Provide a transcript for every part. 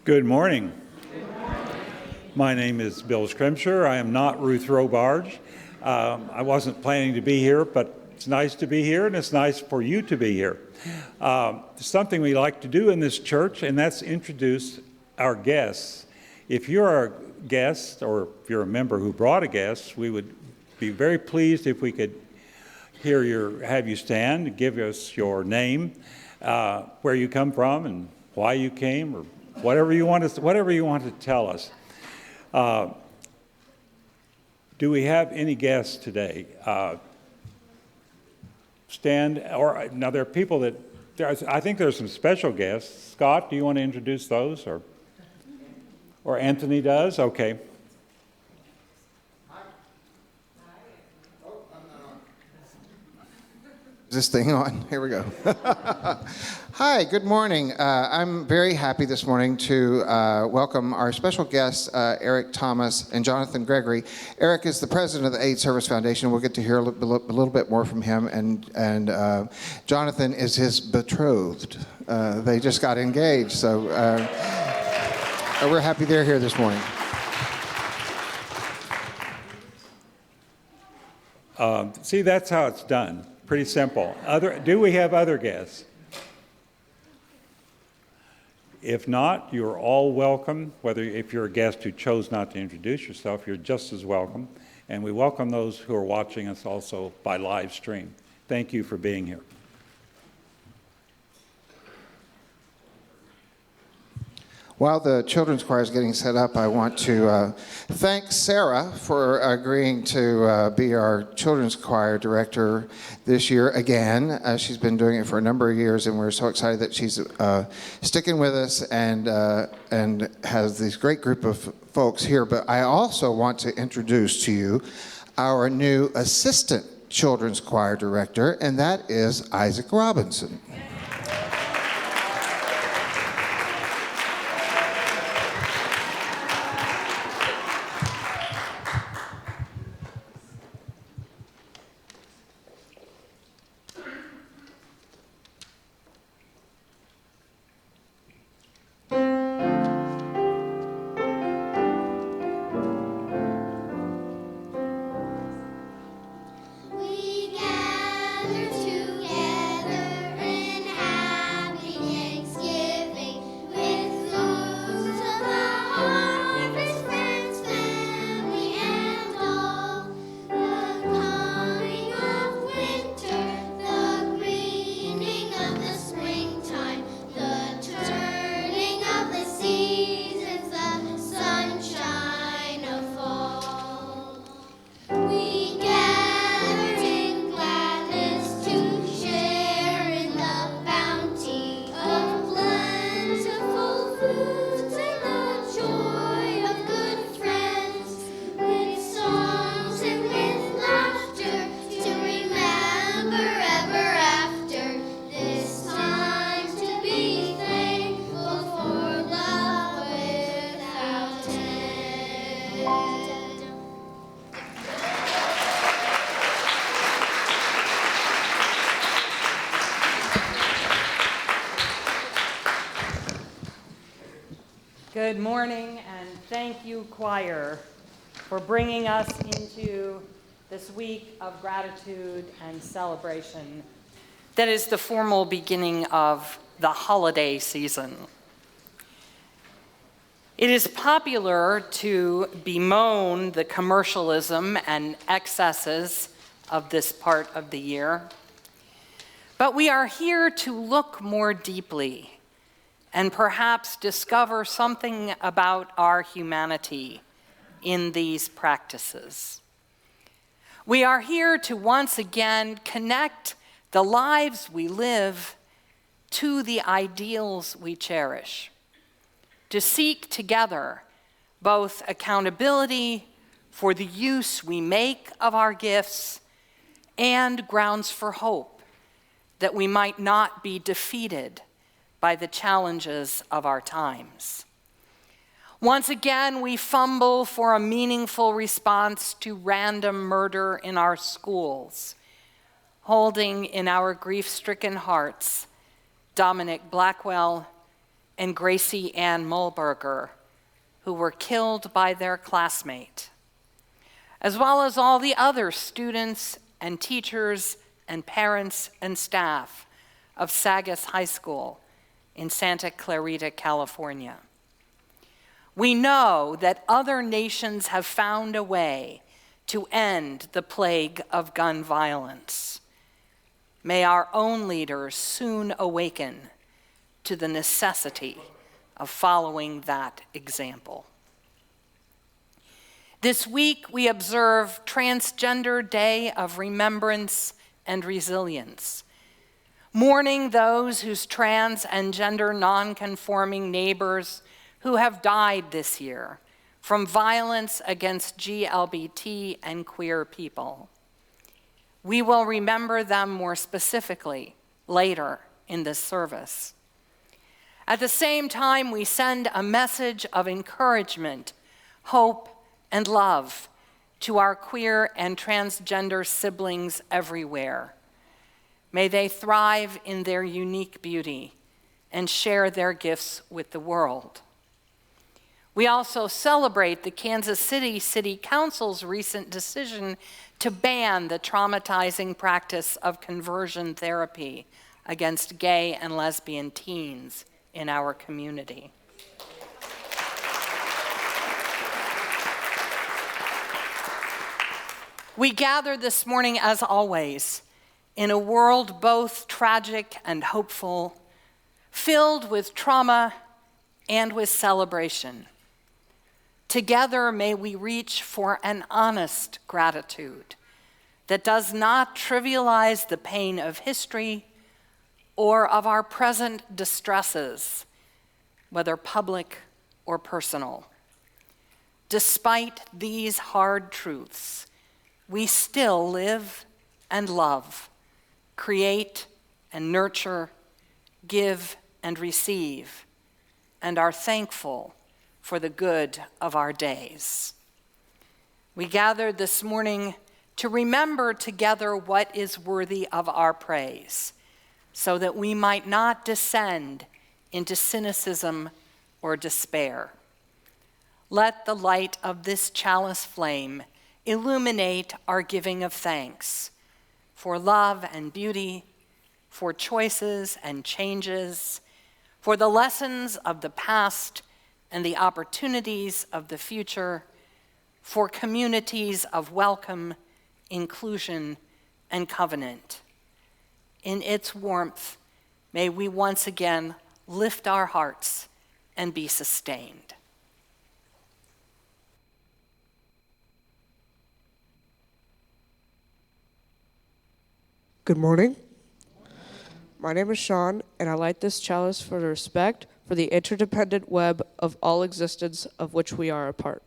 Good morning. My name is Bill Scrimsher. I am not Ruth Robarge. I wasn't planning to be here, but it's nice to be here, and it's nice for you to be here. It's something we like to do in this church, and that's introduce our guests. If you're a guest, or if you're a member who brought a guest, we would be very pleased if we could have you stand, give us your name, where you come from, and why you came, or whatever you want to tell us. Do we have any guests today? Now there are people I think there's some special guests. Scott, do you want to introduce those, or Anthony does? Okay. Is this thing on? Here we go. Hi, good morning. I'm very happy this morning to welcome our special guests, Eric Thomas and Jonathan Gregory. Eric is the president of the AIDS Service Foundation. We'll get to hear a little bit more from him. And Jonathan is his betrothed. They just got engaged, so we're happy they're here this morning. See, that's how it's done. Pretty simple. Do we have other guests? If not, you're all welcome. If you're a guest who chose not to introduce yourself, you're just as welcome. And we welcome those who are watching us also by live stream. Thank you for being here. While the children's choir is getting set up, I want to thank Sarah for agreeing to be our children's choir director this year again. She's been doing it for a number of years, and we're so excited that she's sticking with us and has this great group of folks here. But I also want to introduce to you our new assistant children's choir director, and that is Isaac Robinson. Good morning, and thank you, choir, for bringing us into this week of gratitude and celebration that is the formal beginning of the holiday season. It is popular to bemoan the commercialism and excesses of this part of the year, but we are here to look more deeply and perhaps discover something about our humanity in these practices. We are here to once again connect the lives we live to the ideals we cherish, to seek together both accountability for the use we make of our gifts and grounds for hope that we might not be defeated by the challenges of our times. Once again, we fumble for a meaningful response to random murder in our schools, holding in our grief-stricken hearts Dominic Blackwell, and Gracie Ann Mulberger, who were killed by their classmate, as well as all the other students and teachers and parents and staff of Sagas High School in Santa Clarita, California. We know that other nations have found a way to end the plague of gun violence. May our own leaders soon awaken to the necessity of following that example. This week, we observe Transgender Day of Remembrance and Resilience, mourning those whose trans and gender nonconforming neighbors who have died this year from violence against GLBT and queer people. We will remember them more specifically later in this service. At the same time, we send a message of encouragement, hope, and love to our queer and transgender siblings everywhere. May they thrive in their unique beauty and share their gifts with the world. We also celebrate the Kansas City City Council's recent decision to ban the traumatizing practice of conversion therapy against gay and lesbian teens in our community. We gather this morning, as always, in a world both tragic and hopeful, filled with trauma and with celebration. Together, may we reach for an honest gratitude that does not trivialize the pain of history or of our present distresses, whether public or personal. Despite these hard truths, we still live and love, create and nurture, give and receive, and are thankful for the good of our days. We gathered this morning to remember together what is worthy of our praise, so that we might not descend into cynicism or despair. Let the light of this chalice flame illuminate our giving of thanks for love and beauty, for choices and changes, for the lessons of the past and the opportunities of the future, for communities of welcome, inclusion, and covenant. In its warmth, may we once again lift our hearts and be sustained. Good morning. My name is Sean, and I light this chalice for the respect for the interdependent web of all existence of which we are a part.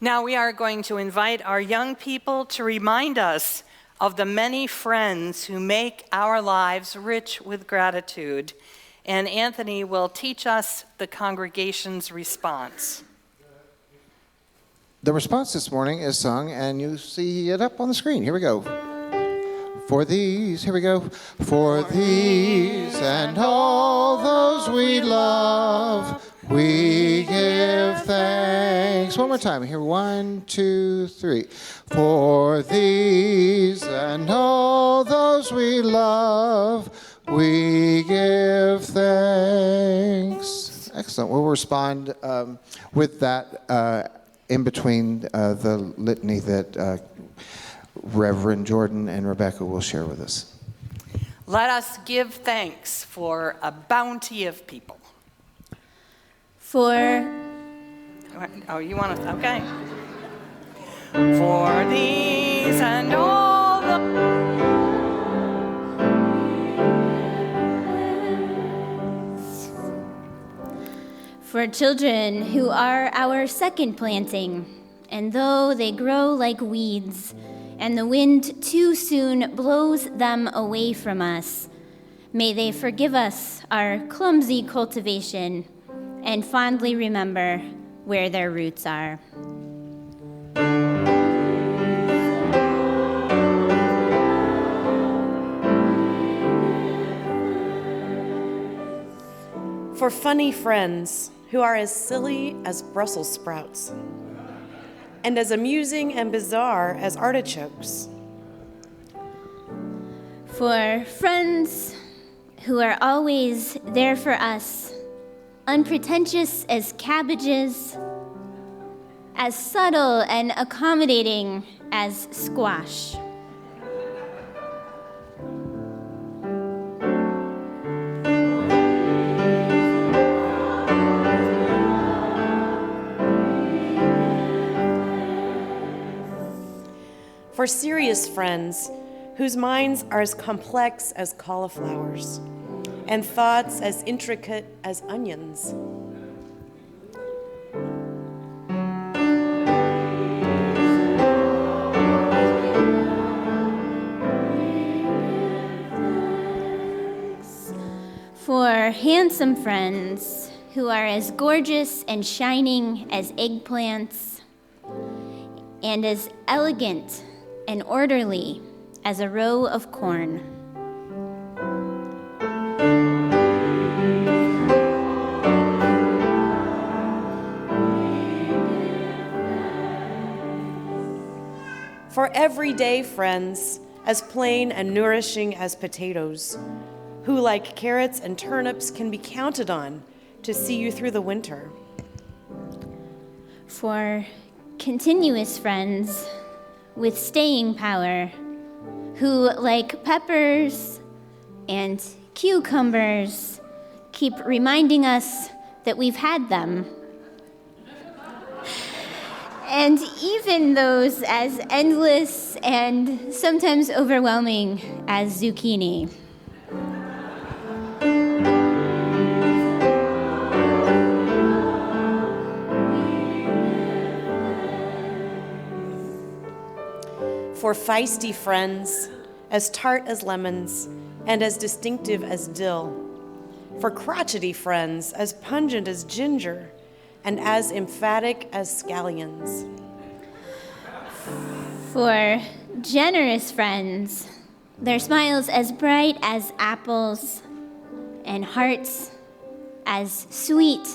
Now we are going to invite our young people to remind us of the many friends who make our lives rich with gratitude. And Anthony will teach us the congregation's response. The response this morning is sung, and you see it up on the screen. Here we go. For these, here we go. For these and all those we love, we give thanks. One more time. Here, 1, 2, 3. For these and all those we love, we give thanks. Excellent. We'll respond with that in between the litany that Reverend Jordan and Rebecca will share with us. Let us give thanks for a bounty of people. For Oh, you want to? Okay. For these and all the for children who are our second planting, and though they grow like weeds, and the wind too soon blows them away from us, may they forgive us our clumsy cultivation and fondly remember where their roots are. For funny friends who are as silly as Brussels sprouts and as amusing and bizarre as artichokes. For friends who are always there for us, unpretentious as cabbages, as subtle and accommodating as squash. For serious friends whose minds are as complex as cauliflowers and thoughts as intricate as onions. For handsome friends who are as gorgeous and shining as eggplants and as elegant and orderly as a row of corn. For everyday friends as plain and nourishing as potatoes, who like carrots and turnips can be counted on to see you through the winter. For continuous friends with staying power, who, like peppers and cucumbers, keep reminding us that we've had them. And even those as endless and sometimes overwhelming as zucchini. For feisty friends, as tart as lemons and as distinctive as dill. For crotchety friends, as pungent as ginger and as emphatic as scallions. For generous friends, their smiles as bright as apples and hearts as sweet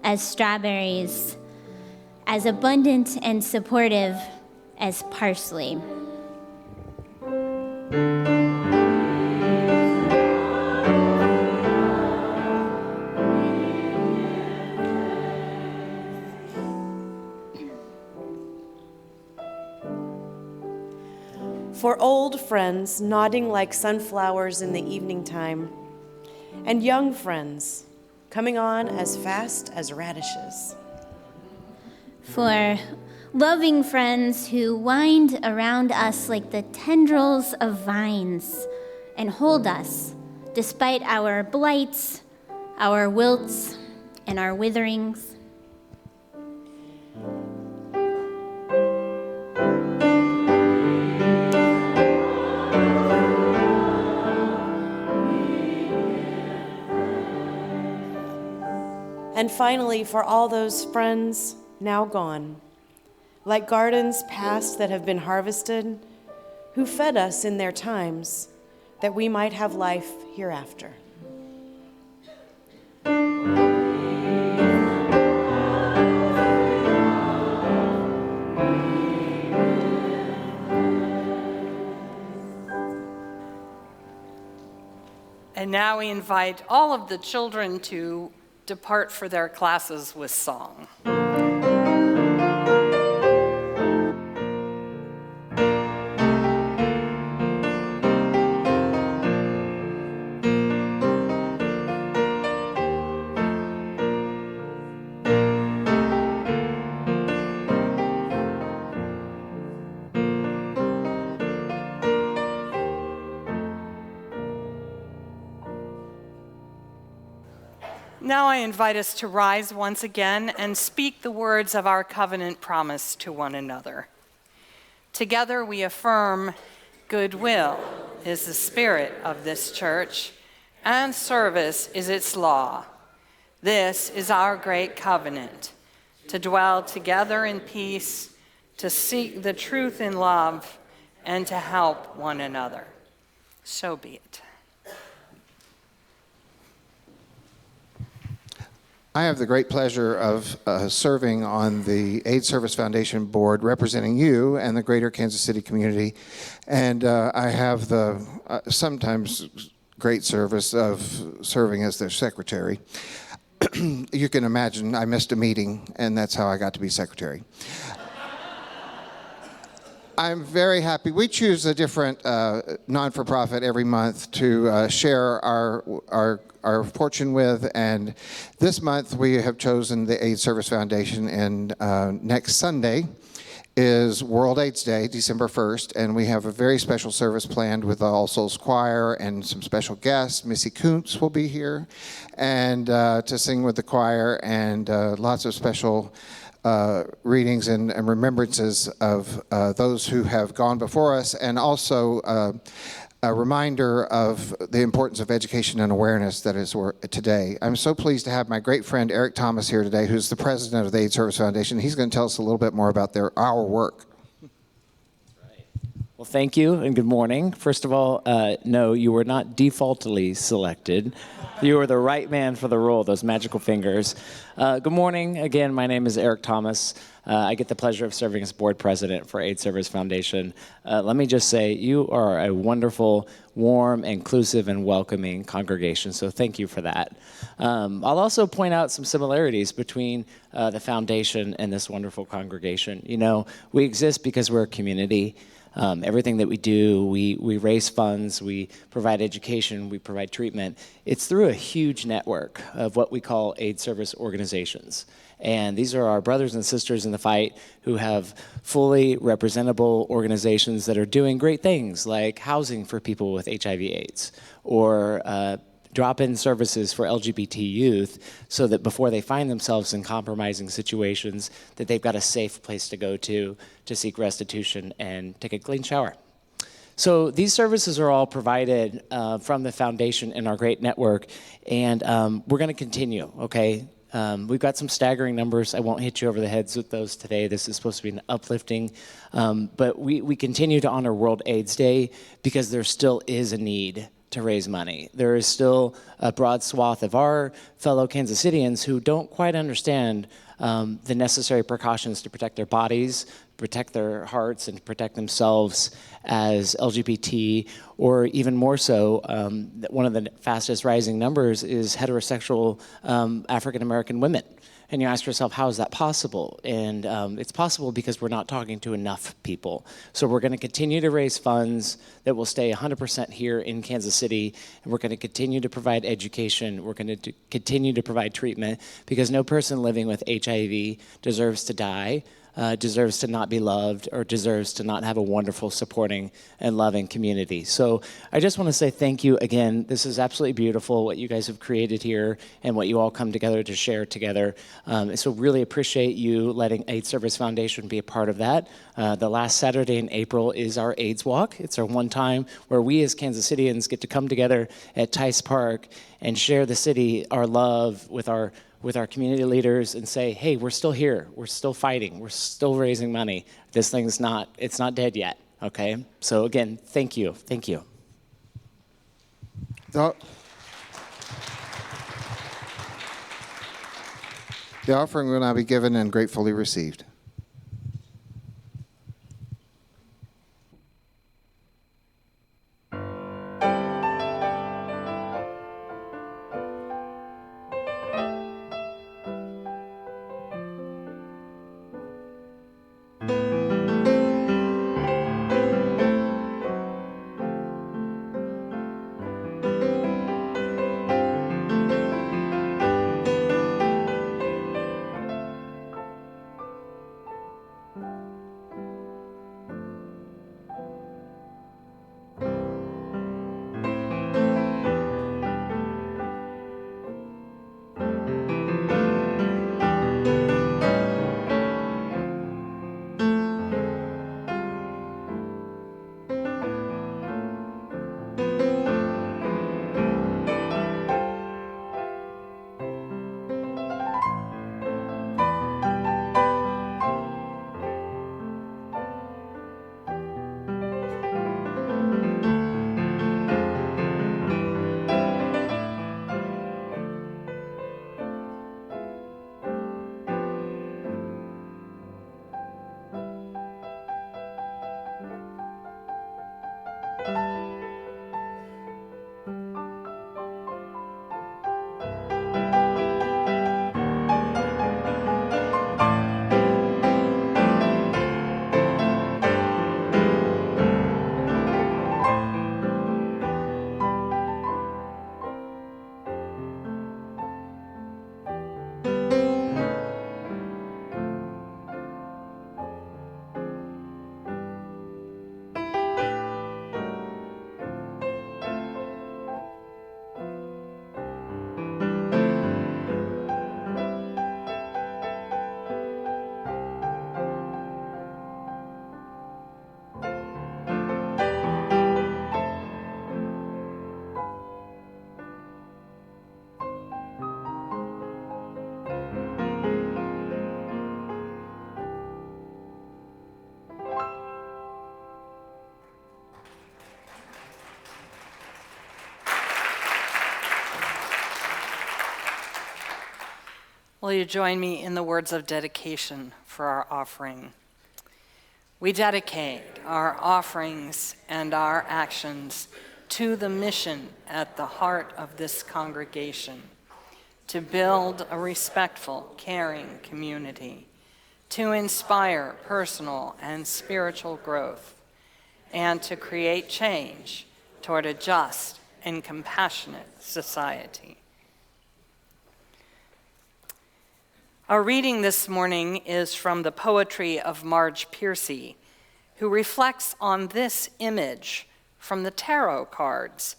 as strawberries, as abundant and supportive as parsley. For old friends nodding like sunflowers in the evening time, and young friends coming on as fast as radishes. For loving friends who wind around us like the tendrils of vines and hold us despite our blights, our wilts, and our witherings. And finally, for all those friends now gone, like gardens past that have been harvested, who fed us in their times, that we might have life hereafter. And now we invite all of the children to depart for their classes with song. Now I invite us to rise once again and speak the words of our covenant promise to one another. Together we affirm, goodwill is the spirit of this church, and service is its law. This is our great covenant, to dwell together in peace, to seek the truth in love, and to help one another. So be it. I have the great pleasure of serving on the AIDS Service Foundation board, representing you and the greater Kansas City community. And I have the sometimes great service of serving as their secretary. You can imagine I missed a meeting, and that's how I got to be secretary. I'm very happy. We choose a different non-for-profit every month to share our fortune with, and this month we have chosen the AIDS Service Foundation, and next Sunday is World AIDS Day, December 1st, and we have a very special service planned with the All Souls Choir and some special guests. Missy Kuntz will be here and to sing with the choir, and lots of special readings and remembrances of those who have gone before us, and also a reminder of the importance of education and awareness that is today. I'm so pleased to have my great friend Eric Thomas here today, who's the president of the AIDS Service Foundation. He's going to tell us a little bit more about our work. Well, thank you and good morning. First of all, no, you were not defaultly selected. You were the right man for the role, those magical fingers. Good morning. Again, my name is Eric Thomas. I get the pleasure of serving as board president for AIDS Service Foundation. Let me just say, you are a wonderful, warm, inclusive, and welcoming congregation, so thank you for that. I'll also point out some similarities between the foundation and this wonderful congregation. You know, we exist because we're a community. Everything that we do, we raise funds, we provide education, we provide treatment. It's through a huge network of what we call AIDS service organizations. And these are our brothers and sisters in the fight who have fully representable organizations that are doing great things like housing for people with HIV/AIDS, or drop-in services for LGBT youth, so that before they find themselves in compromising situations, that they've got a safe place to go to seek restitution and take a clean shower. So these services are all provided from the foundation in our great network, and we're going to continue, okay? We've got some staggering numbers. I won't hit you over the heads with those today. This is supposed to be an uplifting, but we continue to honor World AIDS Day because there still is a need to raise money. There is still a broad swath of our fellow Kansas Cityans who don't quite understand the necessary precautions to protect their bodies, protect their hearts, and protect themselves as LGBT, or even more so, one of the fastest rising numbers is heterosexual African American women. And you ask yourself, how is that possible? And it's possible because we're not talking to enough people. So we're going to continue to raise funds that will stay 100% here in Kansas City. And we're going to continue to provide education. We're going to continue to provide treatment, because no person living with HIV deserves to die, deserves to not be loved, or deserves to not have a wonderful, supporting, and loving community. So I just want to say thank you again. This is absolutely beautiful, what you guys have created here and what you all come together to share together. So really appreciate you letting AIDS Service Foundation be a part of that. The last Saturday in April is our AIDS Walk. It's our one time where we as Kansas Cityans get to come together at Tice Park and share the city, our love, with our with our community leaders and say, hey, we're still here. We're still fighting. We're still raising money. This thing's not dead yet, okay? So again, thank you. Thank you. The offering will now be given and gratefully received. Will you join me in the words of dedication for our offering? We dedicate our offerings and our actions to the mission at the heart of this congregation, to build a respectful, caring community, to inspire personal and spiritual growth, and to create change toward a just and compassionate society. Our reading this morning is from the poetry of Marge Piercy, who reflects on this image from the tarot cards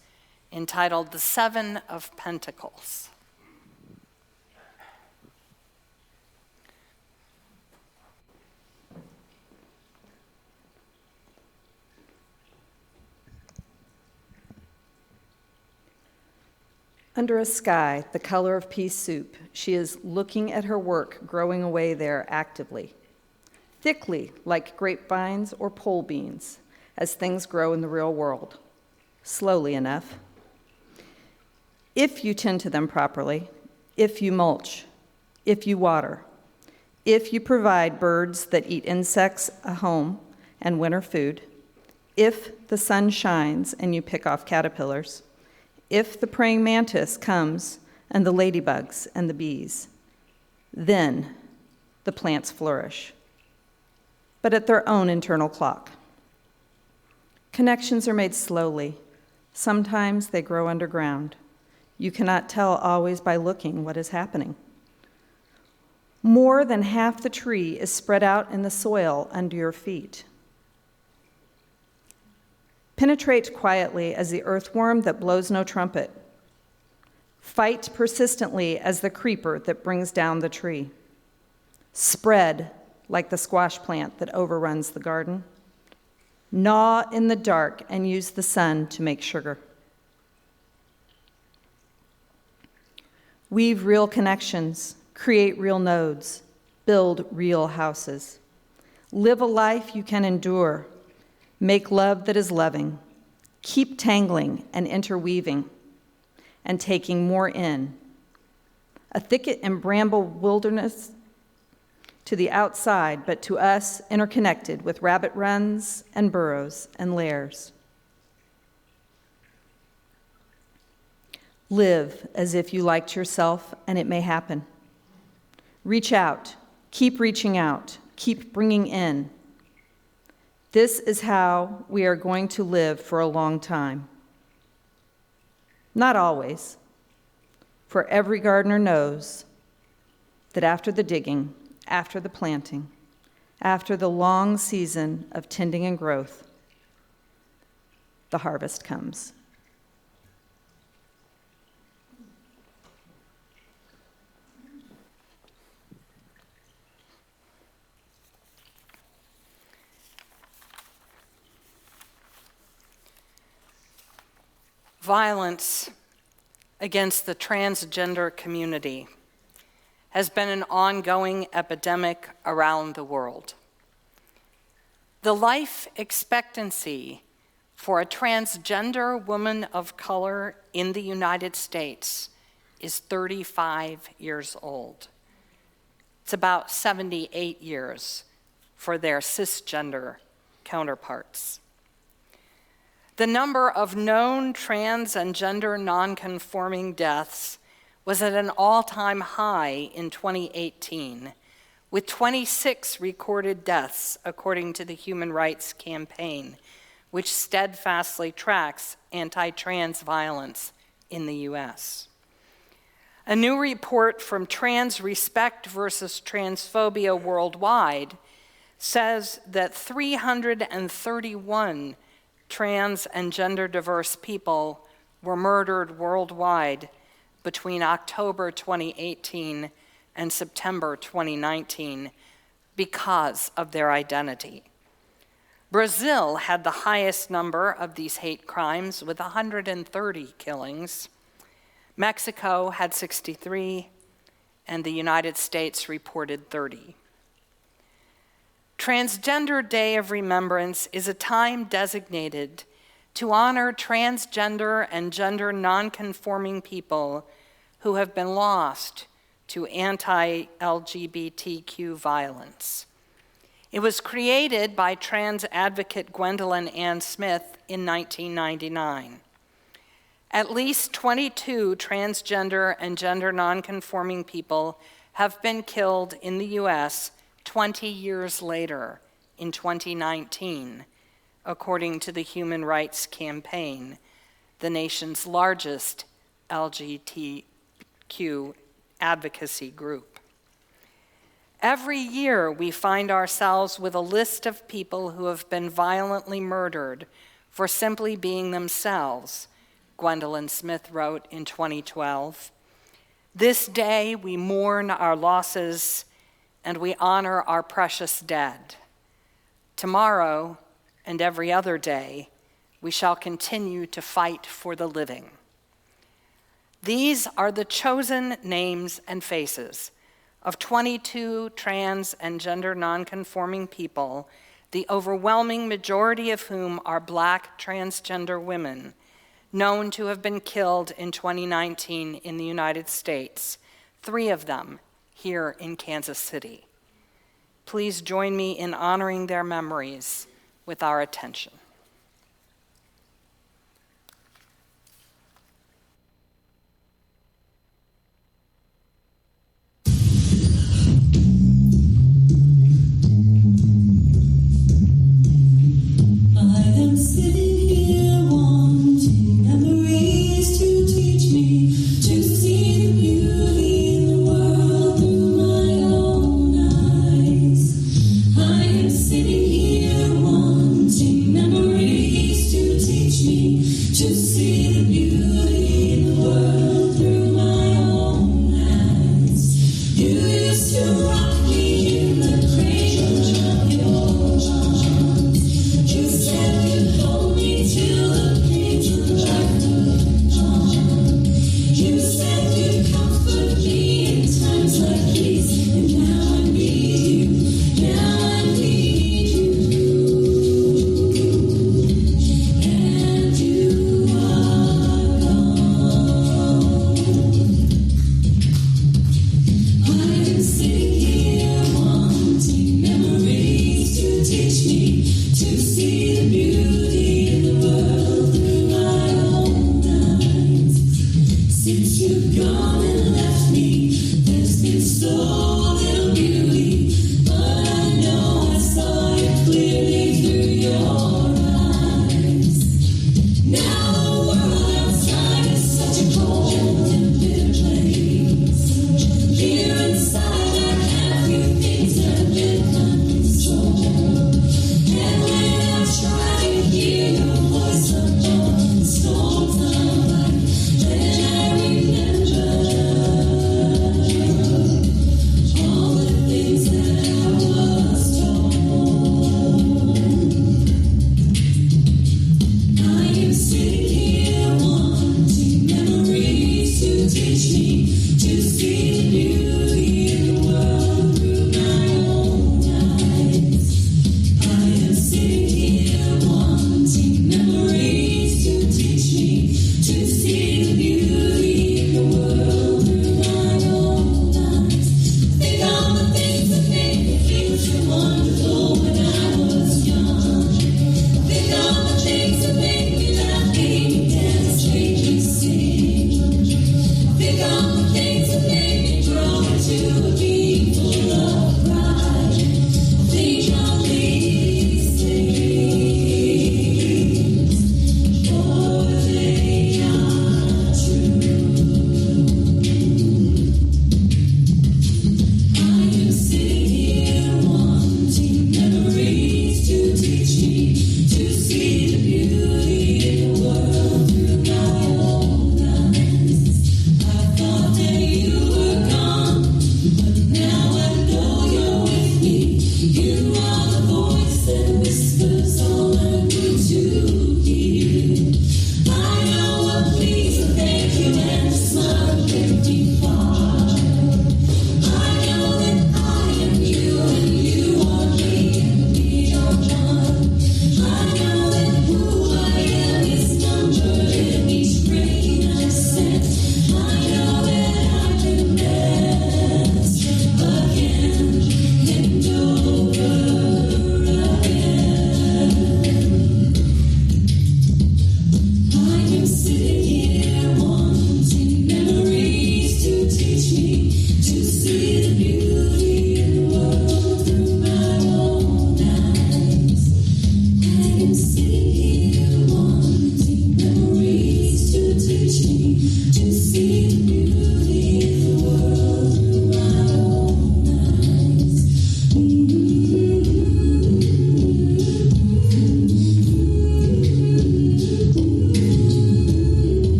entitled The Seven of Pentacles. Under a sky the color of pea soup, she is looking at her work growing away there actively, thickly like grapevines or pole beans, as things grow in the real world, slowly enough. If you tend to them properly, if you mulch, if you water, if you provide birds that eat insects a home and winter food, if the sun shines and you pick off caterpillars, if the praying mantis comes and the ladybugs and the bees, then the plants flourish, but at their own internal clock. Connections are made slowly. Sometimes they grow underground. You cannot tell always by looking what is happening. More than half the tree is spread out in the soil under your feet. Penetrate quietly as the earthworm that blows no trumpet. Fight persistently as the creeper that brings down the tree. Spread like the squash plant that overruns the garden. Gnaw in the dark and use the sun to make sugar. Weave real connections, create real nodes, build real houses. Live a life you can endure. Make love that is loving. Keep tangling and interweaving and taking more in. A thicket and bramble wilderness to the outside, but to us interconnected with rabbit runs and burrows and lairs. Live as if you liked yourself, and it may happen. Reach out, keep reaching out, keep bringing in. This is how we are going to live for a long time. Not always, for every gardener knows that after the digging, after the planting, after the long season of tending and growth, the harvest comes. Violence against the transgender community has been an ongoing epidemic around the world. The life expectancy for a transgender woman of color in the United States is 35 years old. It's about 78 years for their cisgender counterparts. The number of known trans and gender nonconforming deaths was at an all-time high in 2018, with 26 recorded deaths, according to the Human Rights Campaign, which steadfastly tracks anti-trans violence in the US. A new report from Trans Respect versus Transphobia Worldwide says that 331 trans and gender diverse people were murdered worldwide between October 2018 and September 2019 because of their identity. Brazil had the highest number of these hate crimes with 130 killings. Mexico had 63, and the United States reported 30. Transgender Day of Remembrance is a time designated to honor transgender and gender nonconforming people who have been lost to anti-LGBTQ violence. It was created by trans advocate Gwendolyn Ann Smith in 1999. At least 22 transgender and gender nonconforming people have been killed in the US 20 years later, in 2019, according to the Human Rights Campaign, the nation's largest LGBTQ advocacy group. Every year, we find ourselves with a list of people who have been violently murdered for simply being themselves, Gwendolyn Smith wrote in 2012. This day, we mourn our losses and we honor our precious dead. Tomorrow, and every other day, we shall continue to fight for the living. These are the chosen names and faces of 22 trans and gender nonconforming people, the overwhelming majority of whom are Black transgender women, known to have been killed in 2019 in the United States, 3 of them here in Kansas City. Please join me in honoring their memories with our attention. Sitting here wanting memories.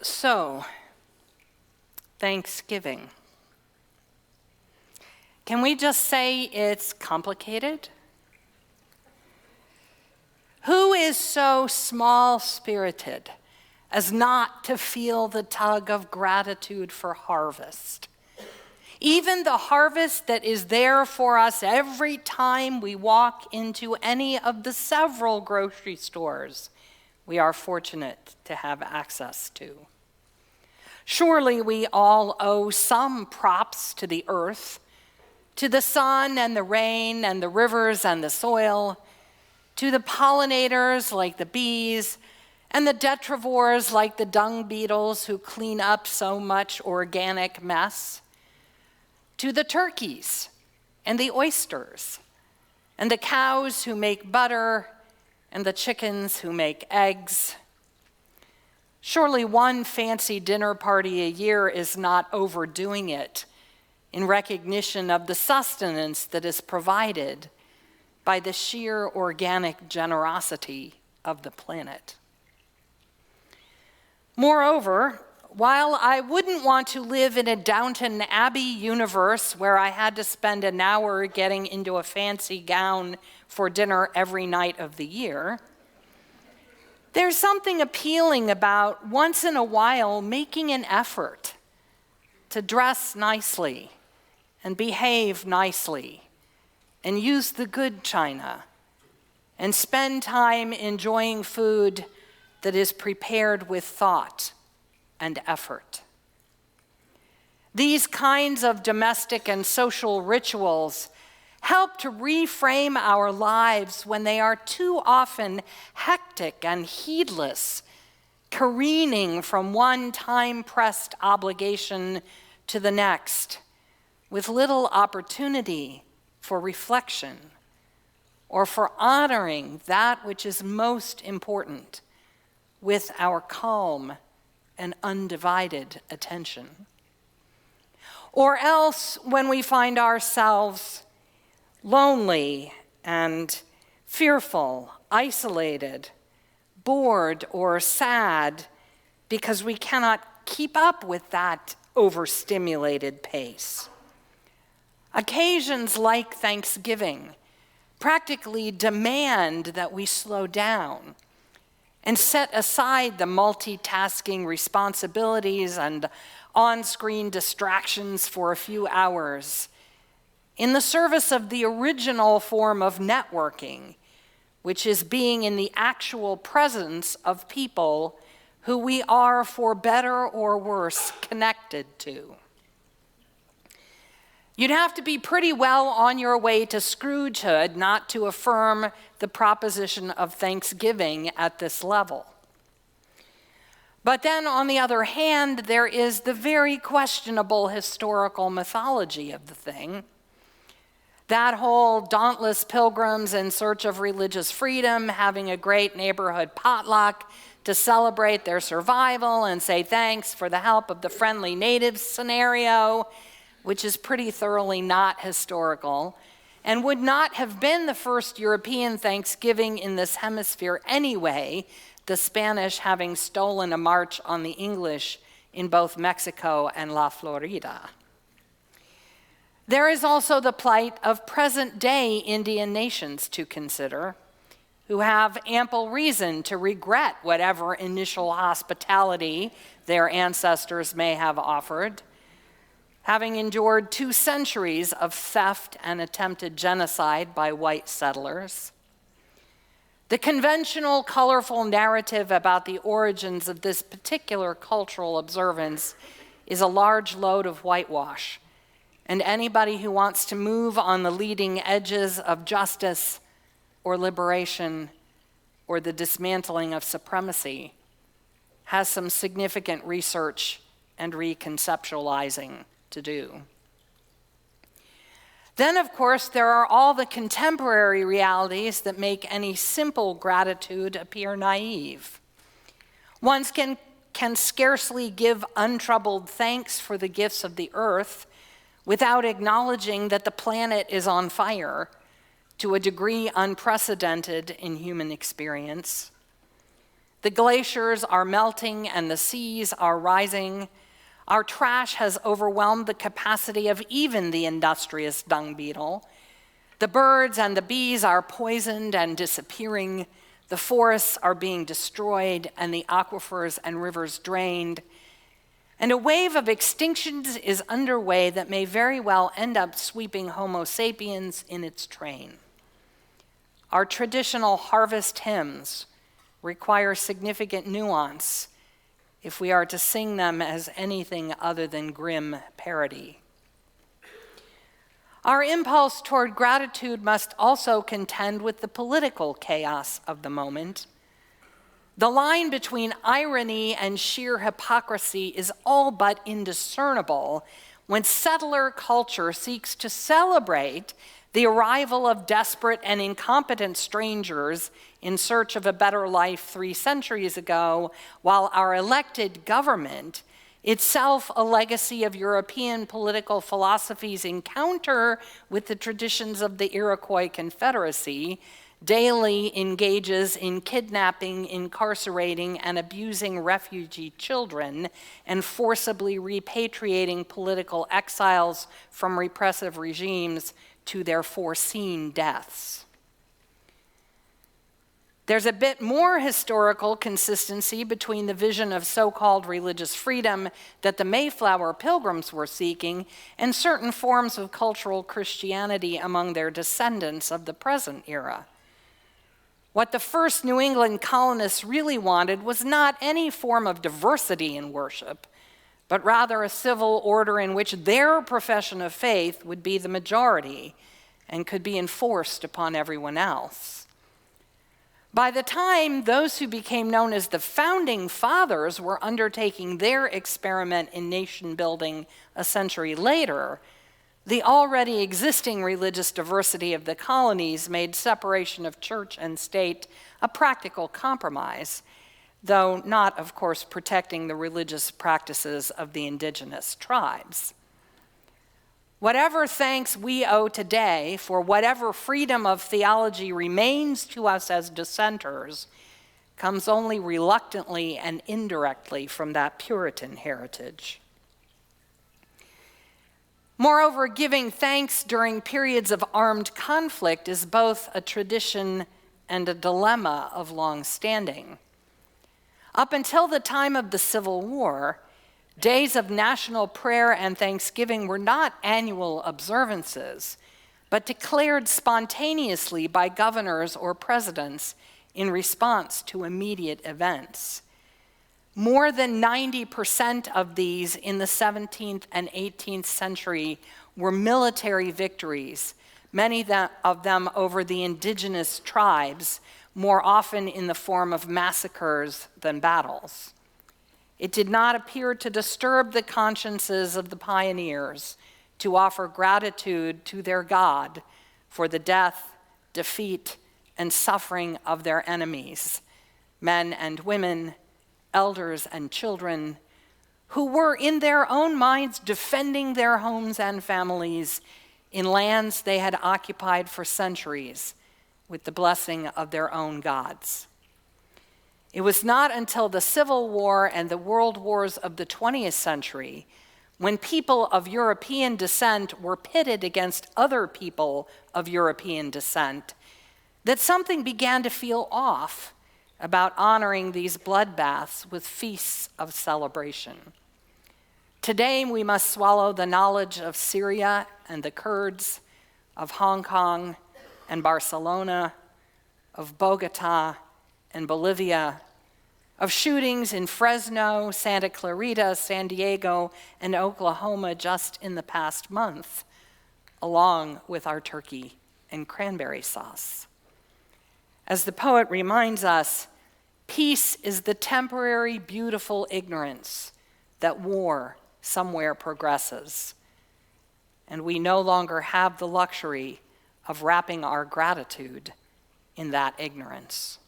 So, Thanksgiving. Can we just say it's complicated? Who is so small-spirited as not to feel the tug of gratitude for harvest? Even the harvest that is there for us every time we walk into any of the several grocery stores we are fortunate to have access to. Surely we all owe some props to the earth, to the sun and the rain and the rivers and the soil, to the pollinators like the bees, and the detrivores like the dung beetles who clean up so much organic mess, to the turkeys and the oysters, and the cows who make butter, and the chickens who make eggs. Surely one fancy dinner party a year is not overdoing it in recognition of the sustenance that is provided by the sheer organic generosity of the planet. Moreover, while I wouldn't want to live in a Downton Abbey universe where I had to spend an hour getting into a fancy gown for dinner every night of the year, there's something appealing about once in a while making an effort to dress nicely and behave nicely and use the good china and spend time enjoying food that is prepared with thought and effort. These kinds of domestic and social rituals help to reframe our lives when they are too often hectic and heedless, careening from one time-pressed obligation to the next, with little opportunity for reflection or for honoring that which is most important with our calm and undivided attention. Or else, when we find ourselves lonely and fearful, isolated, bored, or sad because we cannot keep up with that overstimulated pace. Occasions like Thanksgiving practically demand that we slow down and set aside the multitasking responsibilities and on-screen distractions for a few hours in the service of the original form of networking, which is being in the actual presence of people who we are, for better or worse, connected to. You'd have to be pretty well on your way to Scroogehood not to affirm the proposition of Thanksgiving at this level. But then, on the other hand, there is the very questionable historical mythology of the thing. That whole dauntless pilgrims in search of religious freedom, having a great neighborhood potluck to celebrate their survival and say thanks for the help of the friendly natives scenario, which is pretty thoroughly not historical, and would not have been the first European Thanksgiving in this hemisphere anyway, the Spanish having stolen a march on the English in both Mexico and La Florida. There is also the plight of present-day Indian nations to consider, who have ample reason to regret whatever initial hospitality their ancestors may have offered, having endured 2 centuries of theft and attempted genocide by white settlers. The conventional, colorful narrative about the origins of this particular cultural observance is a large load of whitewash, and anybody who wants to move on the leading edges of justice or liberation or the dismantling of supremacy has some significant research and reconceptualizing to do. Then, of course, there are all the contemporary realities that make any simple gratitude appear naive. One can scarcely give untroubled thanks for the gifts of the earth without acknowledging that the planet is on fire to a degree unprecedented in human experience. The glaciers are melting and the seas are rising. Our trash has overwhelmed the capacity of even the industrious dung beetle. The birds and the bees are poisoned and disappearing. The forests are being destroyed and the aquifers and rivers drained. And a wave of extinctions is underway that may very well end up sweeping Homo sapiens in its train. Our traditional harvest hymns require significant nuance if we are to sing them as anything other than grim parody. Our impulse toward gratitude must also contend with the political chaos of the moment. The line between irony and sheer hypocrisy is all but indiscernible when settler culture seeks to celebrate the arrival of desperate and incompetent strangers in search of a better life 3 centuries ago, while our elected government, itself a legacy of European political philosophy's encounter with the traditions of the Iroquois Confederacy, daily engages in kidnapping, incarcerating, and abusing refugee children, and forcibly repatriating political exiles from repressive regimes to their foreseen deaths. There's a bit more historical consistency between the vision of so-called religious freedom that the Mayflower Pilgrims were seeking and certain forms of cultural Christianity among their descendants of the present era. What the first New England colonists really wanted was not any form of diversity in worship, but rather a civil order in which their profession of faith would be the majority and could be enforced upon everyone else. By the time those who became known as the Founding Fathers were undertaking their experiment in nation building a century later, the already existing religious diversity of the colonies made separation of church and state a practical compromise, though not, of course, protecting the religious practices of the indigenous tribes. Whatever thanks we owe today for whatever freedom of theology remains to us as dissenters comes only reluctantly and indirectly from that Puritan heritage. Moreover, giving thanks during periods of armed conflict is both a tradition and a dilemma of long standing. Up until the time of the Civil War, days of national prayer and thanksgiving were not annual observances, but declared spontaneously by governors or presidents in response to immediate events. More than 90% of these in the 17th and 18th century were military victories, many of them over the indigenous tribes, more often in the form of massacres than battles. It did not appear to disturb the consciences of the pioneers to offer gratitude to their God for the death, defeat, and suffering of their enemies, men and women, elders and children, who were in their own minds defending their homes and families in lands they had occupied for centuries with the blessing of their own gods. It was not until the Civil War and the world wars of the 20th century, when people of European descent were pitted against other people of European descent, that something began to feel off about honoring these bloodbaths with feasts of celebration. Today, we must swallow the knowledge of Syria and the Kurds, of Hong Kong and Barcelona, of Bogota and Bolivia, of shootings in Fresno, Santa Clarita, San Diego, and Oklahoma just in the past month, along with our turkey and cranberry sauce. As the poet reminds us, peace is the temporary, beautiful ignorance that war somewhere progresses, and we no longer have the luxury of wrapping our gratitude in that ignorance.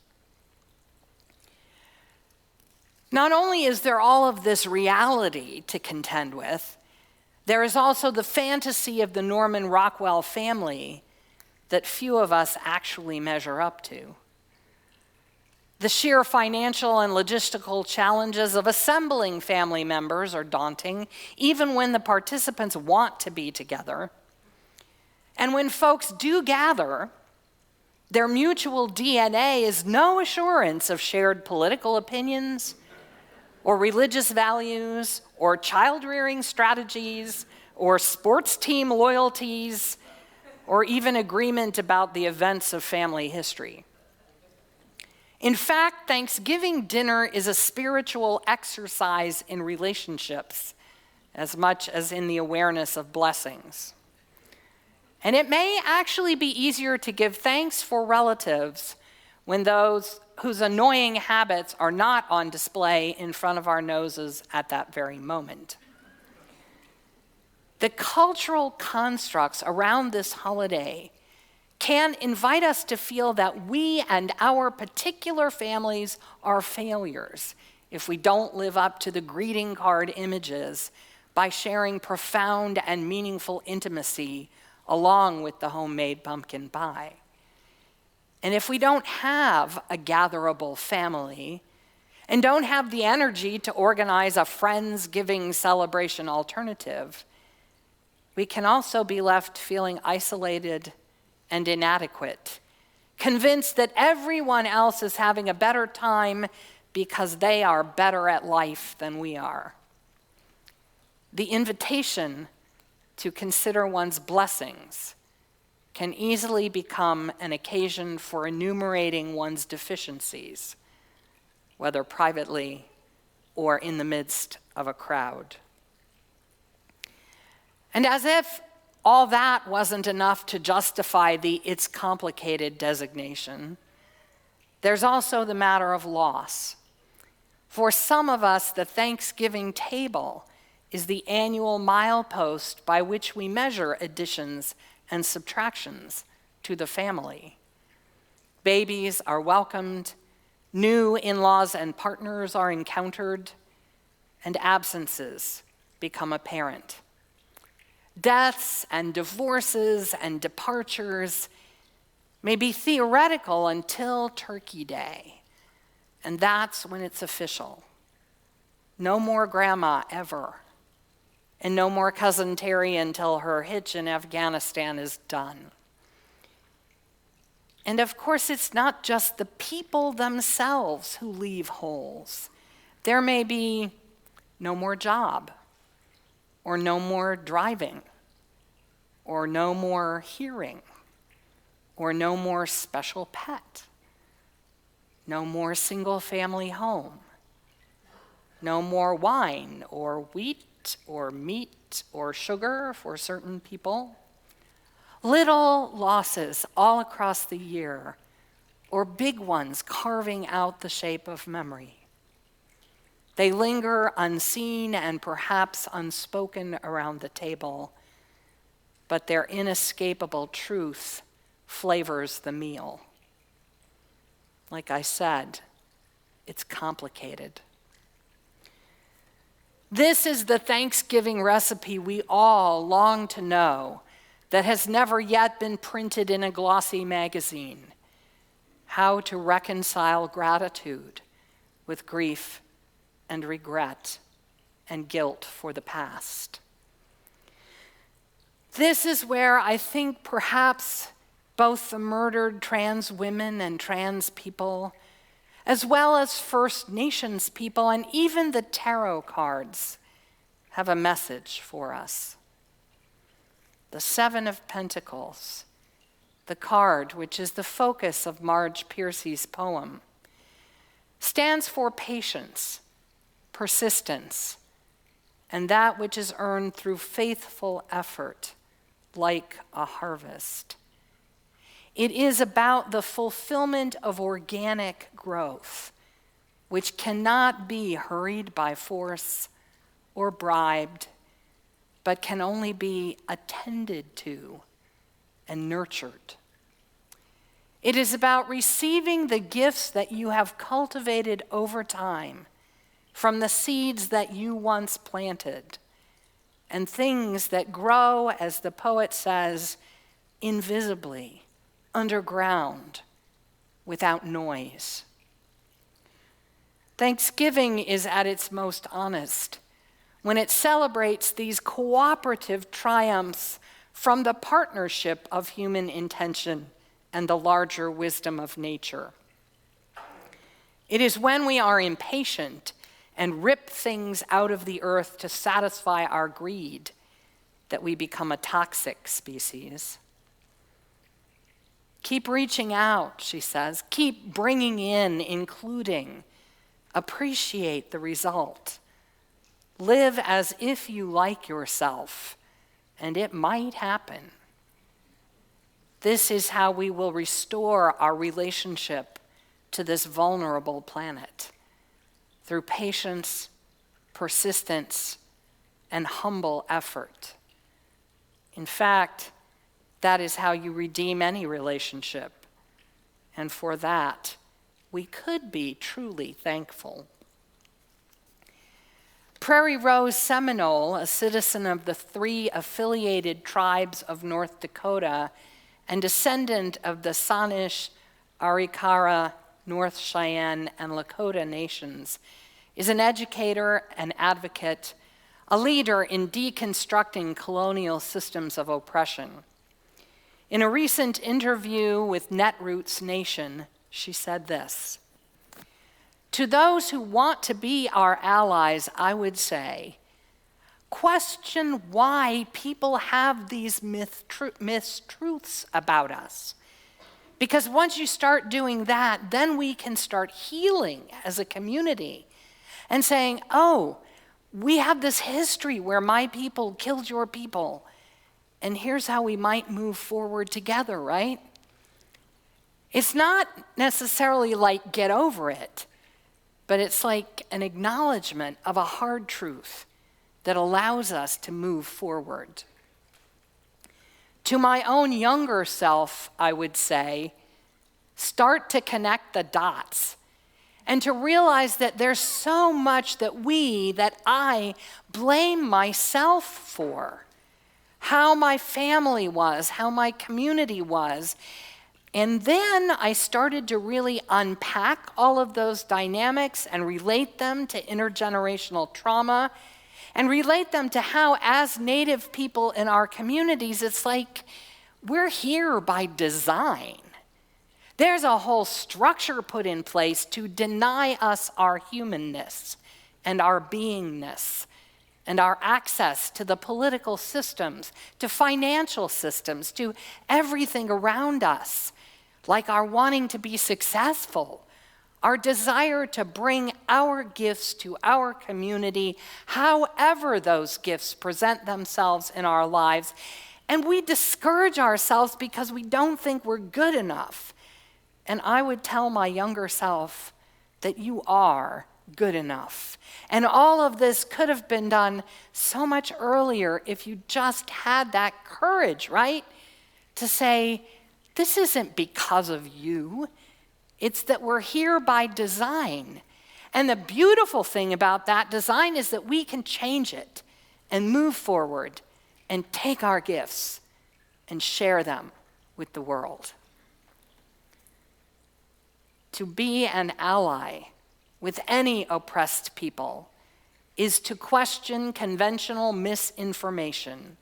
Not only is there all of this reality to contend with, there is also the fantasy of the Norman Rockwell family that few of us actually measure up to. The sheer financial and logistical challenges of assembling family members are daunting, even when the participants want to be together. And when folks do gather, their mutual DNA is no assurance of shared political opinions, or religious values, or child-rearing strategies, or sports team loyalties, or even agreement about the events of family history. In fact, Thanksgiving dinner is a spiritual exercise in relationships as much as in the awareness of blessings. And it may actually be easier to give thanks for relatives when those whose annoying habits are not on display in front of our noses at that very moment. The cultural constructs around this holiday can invite us to feel that we and our particular families are failures if we don't live up to the greeting card images by sharing profound and meaningful intimacy along with the homemade pumpkin pie. And if we don't have a gatherable family and don't have the energy to organize a Friendsgiving celebration alternative, we can also be left feeling isolated and inadequate, convinced that everyone else is having a better time because they are better at life than we are. The invitation to consider one's blessings can easily become an occasion for enumerating one's deficiencies, whether privately or in the midst of a crowd. And as if all that wasn't enough to justify the "it's complicated" designation, there's also the matter of loss. For some of us, the Thanksgiving table is the annual milepost by which we measure additions and subtractions to the family. Babies are welcomed, new in-laws and partners are encountered, and absences become apparent. Deaths and divorces and departures may be theoretical until Turkey Day, and that's when it's official. No more grandma ever, and no more cousin Terry until her hitch in Afghanistan is done. And of course, it's not just the people themselves who leave holes. There may be no more job, or no more driving, or no more hearing, or no more special pet, no more single-family home, no more wine or wheat or meat or sugar for certain people. Little losses all across the year, or big ones carving out the shape of memory. They linger unseen and perhaps unspoken around the table, but their inescapable truth flavors the meal. Like I said, it's complicated. This is the Thanksgiving recipe we all long to know that has never yet been printed in a glossy magazine. How to reconcile gratitude with grief and regret and guilt for the past. This is where I think perhaps both the murdered trans women and trans people, as well as First Nations people and even the tarot cards, have a message for us. The Seven of Pentacles, the card which is the focus of Marge Piercy's poem, stands for patience, persistence, and that which is earned through faithful effort, like a harvest. It is about the fulfillment of organic growth, which cannot be hurried by force or bribed, but can only be attended to and nurtured. It is about receiving the gifts that you have cultivated over time from the seeds that you once planted, and things that grow, as the poet says, invisibly, underground, without noise. Thanksgiving is at its most honest when it celebrates these cooperative triumphs from the partnership of human intention and the larger wisdom of nature. It is when we are impatient and rip things out of the earth to satisfy our greed that we become a toxic species. Keep reaching out, she says. Keep bringing in, including. Appreciate the result. Live as if you like yourself, and it might happen. This is how we will restore our relationship to this vulnerable planet, through patience, persistence, and humble effort. In fact, that is how you redeem any relationship. And for that, we could be truly thankful. Prairie Rose Seminole, a citizen of the 3 affiliated tribes of North Dakota and descendant of the Sanish, Arikara, North Cheyenne, and Lakota nations, is an educator, an advocate, a leader in deconstructing colonial systems of oppression. In a recent interview with Netroots Nation, she said this: "To those who want to be our allies, I would say, question why people have these mistruths about us. Because once you start doing that, then we can start healing as a community and saying, oh, we have this history where my people killed your people, and here's how we might move forward together, right?" It's not necessarily like get over it, but it's like an acknowledgement of a hard truth that allows us to move forward. To my own younger self, I would say, start to connect the dots and to realize that there's so much that I blame myself for. How my family was, how my community was. And then I started to really unpack all of those dynamics and relate them to intergenerational trauma and relate them to how, as Native people in our communities, it's like we're here by design. There's a whole structure put in place to deny us our humanness and our beingness and our access to the political systems, to financial systems, to everything around us, like our wanting to be successful, our desire to bring our gifts to our community, however those gifts present themselves in our lives. And we discourage ourselves because we don't think we're good enough. And I would tell my younger self that you are good enough. And all of this could have been done so much earlier if you just had that courage, right? To say, this isn't because of you. It's that we're here by design. And the beautiful thing about that design is that we can change it and move forward and take our gifts and share them with the world. To be an ally with any oppressed people is to question conventional misinformation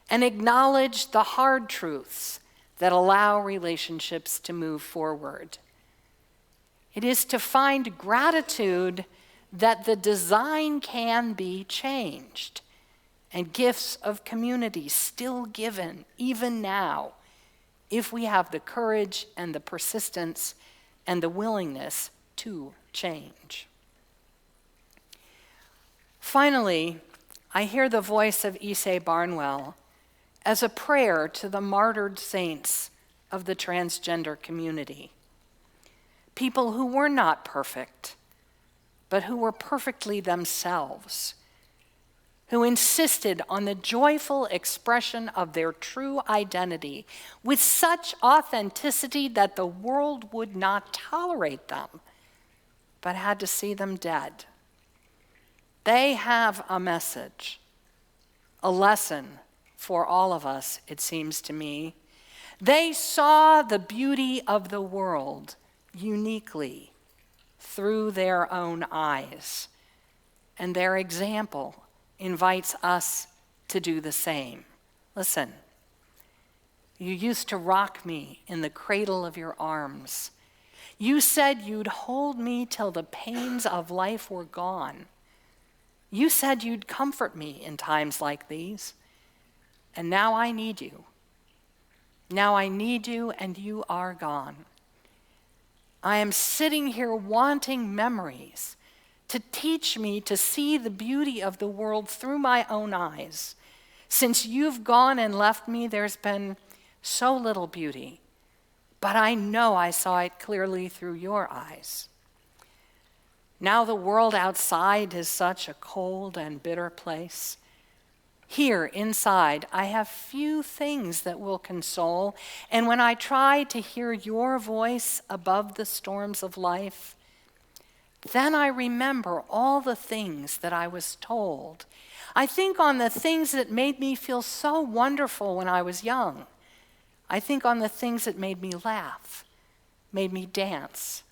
and acknowledge the hard truths that allow relationships to move forward. It is to find gratitude that the design can be changed and gifts of community still given even now if we have the courage and the persistence and the willingness to change. Finally, I hear the voice of Issei Barnwell as a prayer to the martyred saints of the transgender community. People who were not perfect, but who were perfectly themselves, who insisted on the joyful expression of their true identity with such authenticity that the world would not tolerate them, but had to see them dead. They have a message, a lesson for all of us, it seems to me. They saw the beauty of the world uniquely, through their own eyes, and their example invites us to do the same. Listen, you used to rock me in the cradle of your arms. You said you'd hold me till the pains of life were gone. You said you'd comfort me in times like these, and now I need you. Now I need you, and you are gone. I am sitting here wanting memories to teach me to see the beauty of the world through my own eyes. Since you've gone and left me, there's been so little beauty, but I know I saw it clearly through your eyes. Now the world outside is such a cold and bitter place. Here inside, I have few things that will console, and when I try to hear your voice above the storms of life, then I remember all the things that I was told. I think on the things that made me feel so wonderful when I was young. I think on the things that made me laugh, made me dance,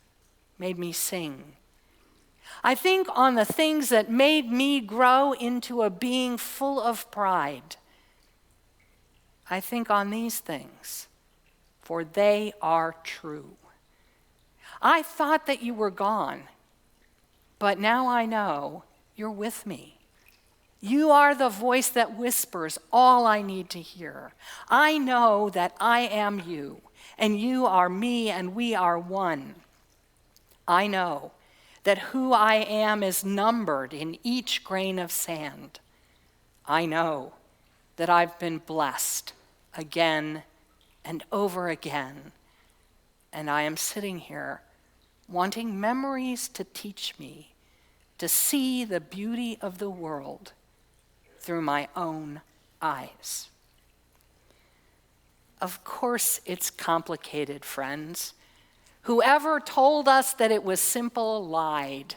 made me sing. I think on the things that made me grow into a being full of pride. I think on these things, for they are true. I thought that you were gone, but now I know you're with me. You are the voice that whispers all I need to hear. I know that I am you, and you are me, and we are one. I know that who I am is numbered in each grain of sand. I know that I've been blessed again and over again, and I am sitting here wanting memories to teach me to see the beauty of the world through my own eyes. Of course it's complicated, friends. Whoever told us that it was simple lied.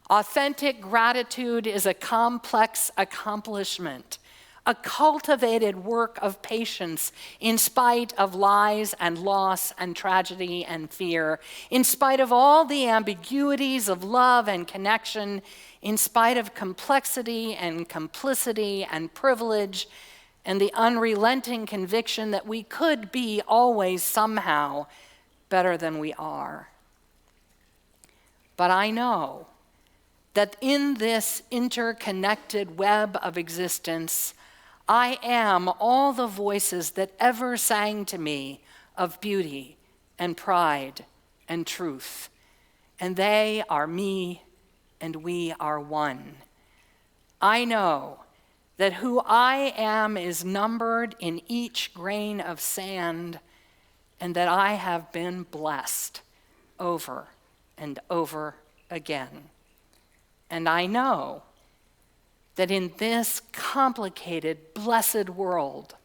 Authentic gratitude is a complex accomplishment, a cultivated work of patience in spite of lies and loss and tragedy and fear, in spite of all the ambiguities of love and connection, in spite of complexity and complicity and privilege, and the unrelenting conviction that we could be always somehow better than we are. But I know that in this interconnected web of existence, I am all the voices that ever sang to me of beauty and pride and truth. And they are me, and we are one. I know that who I am is numbered in each grain of sand, and that I have been blessed over and over again. And I know that in this complicated, blessed world,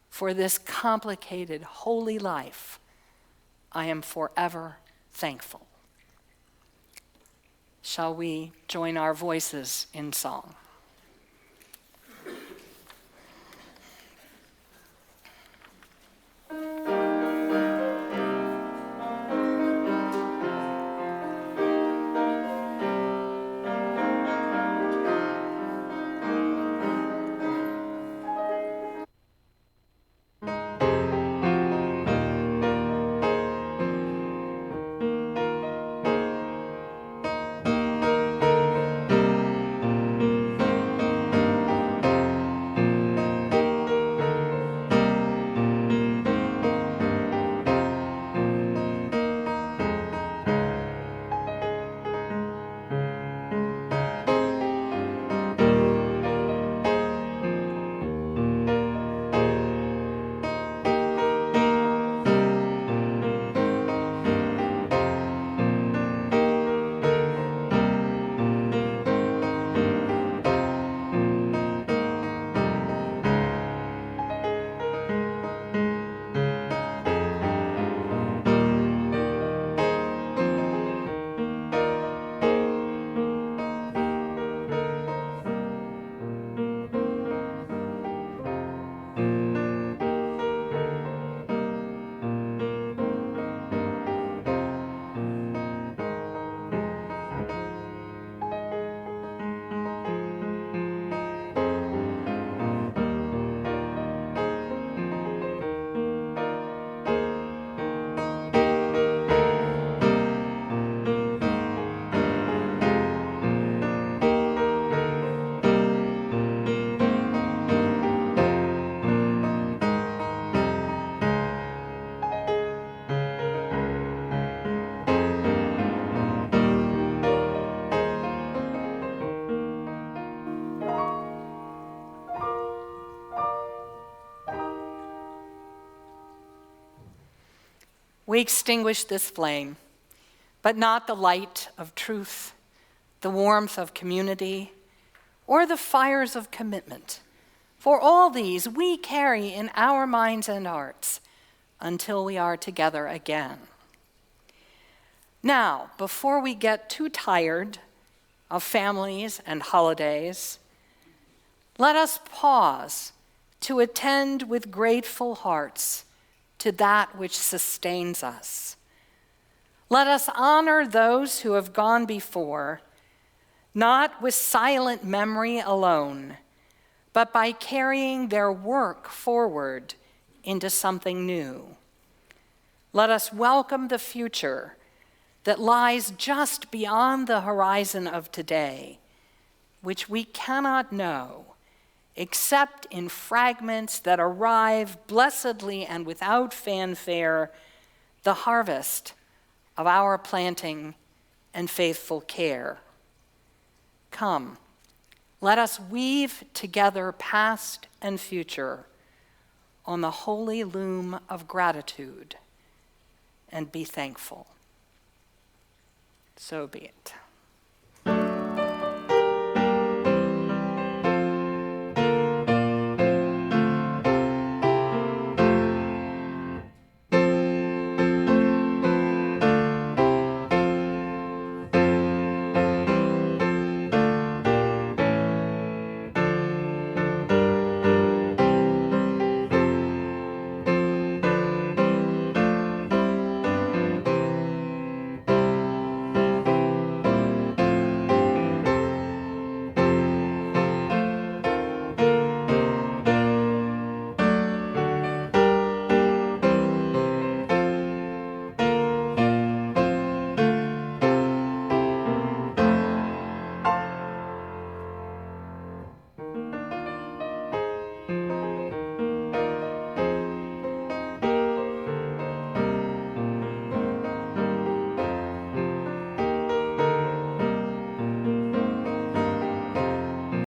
for this complicated, holy life, I am forever thankful. Shall we join our voices in song? we extinguish this flame, but not the light of truth, the warmth of community, or the fires of commitment. For all these we carry in our minds and hearts until we are together again. Now, before we get too tired of families and holidays, let us pause to attend with grateful hearts to that which sustains us. Let us honor those who have gone before, not with silent memory alone, but by carrying their work forward into something new. Let us welcome the future that lies just beyond the horizon of today, which we cannot know except in fragments that arrive blessedly and without fanfare, the harvest of our planting and faithful care. Come, let us weave together past and future on the holy loom of gratitude and be thankful. So be it.